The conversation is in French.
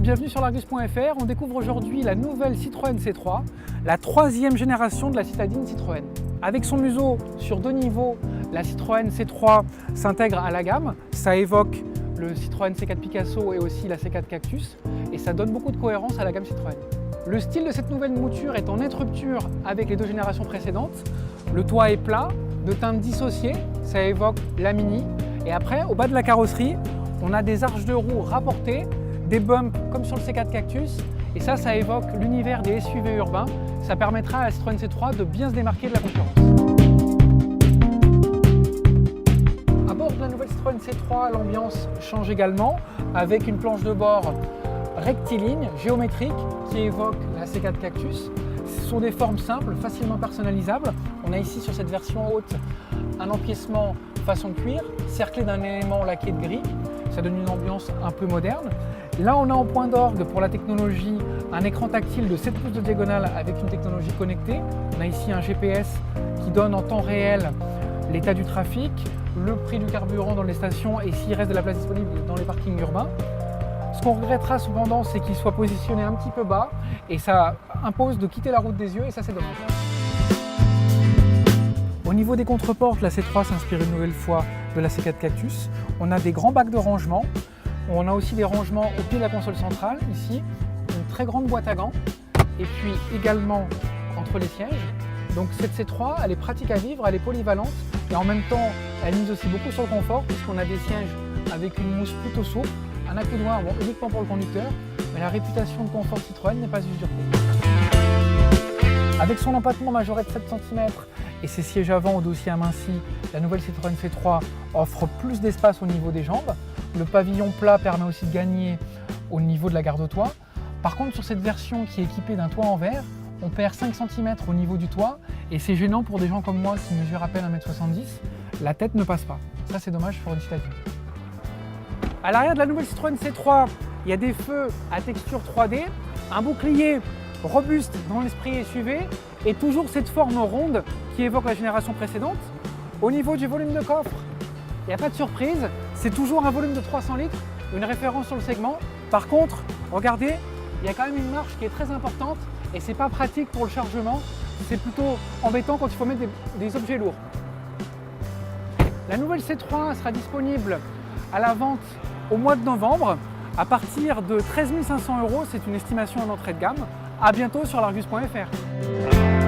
bienvenue sur l'Argus.fr. On découvre aujourd'hui la nouvelle Citroën C3, la troisième génération de la citadine Citroën. Avec son museau sur deux niveaux, la Citroën C3 s'intègre à la gamme. Ça évoque le Citroën C4 Picasso et aussi la C4 Cactus et ça donne beaucoup de cohérence à la gamme Citroën. Le style de cette nouvelle mouture est en nette rupture avec les deux générations précédentes. Le toit est plat, de teinte dissociée, ça évoque la Mini. Et après, au bas de la carrosserie, on a des arches de roue rapportées, des bumps comme sur le C4 Cactus, et ça évoque l'univers des SUV urbains. Ça permettra à la Citroën C3 de bien se démarquer de la concurrence. À bord de la nouvelle Citroën C3, l'ambiance change également, avec une planche de bord rectiligne, géométrique, qui évoque la C4 Cactus. Ce sont des formes simples, facilement personnalisables. On a ici sur cette version haute un empiècement façon cuir, cerclé d'un élément laqué de gris. Ça donne une ambiance un peu moderne. Là, on a en point d'orgue pour la technologie un écran tactile de 7 pouces de diagonale avec une technologie connectée. On a ici un GPS qui donne en temps réel l'état du trafic, le prix du carburant dans les stations et s'il reste de la place disponible dans les parkings urbains. Ce qu'on regrettera cependant, c'est qu'il soit positionné un petit peu bas et ça impose de quitter la route des yeux et ça, c'est dommage. Au niveau des contreportes, la C3 s'inspire une nouvelle fois de la C4 Cactus. On a des grands bacs de rangement. On a aussi des rangements au pied de la console centrale, ici, une très grande boîte à gants, et puis également entre les sièges. Donc cette C3, elle est pratique à vivre, elle est polyvalente, et en même temps, elle mise aussi beaucoup sur le confort, puisqu'on a des sièges avec une mousse plutôt souple, un accoudoir uniquement pour le conducteur, mais la réputation de confort Citroën n'est pas usurpée. Avec son empattement majoré de 7 cm et ses sièges avant au dossier aminci, la nouvelle Citroën C3 offre plus d'espace au niveau des jambes. Le pavillon plat permet aussi de gagner au niveau de la garde-toit. Par contre, sur cette version qui est équipée d'un toit en verre, on perd 5 cm au niveau du toit et c'est gênant pour des gens comme moi qui mesurent à peine 1,70 m. La tête ne passe pas. Ça, c'est dommage pour une citadine. À l'arrière de la nouvelle Citroën C3, il y a des feux à texture 3D, un bouclier robuste dans l'esprit SUV et toujours cette forme ronde qui évoque la génération précédente. Au niveau du volume de coffre, il n'y a pas de surprise, c'est toujours un volume de 300 litres, une référence sur le segment. Par contre, regardez, il y a quand même une marche qui est très importante et c'est pas pratique pour le chargement, c'est plutôt embêtant quand il faut mettre des objets lourds. La nouvelle C3 sera disponible à la vente au mois de novembre à partir de 13 500 €, c'est une estimation en entrée de gamme. À bientôt sur l'Argus.fr.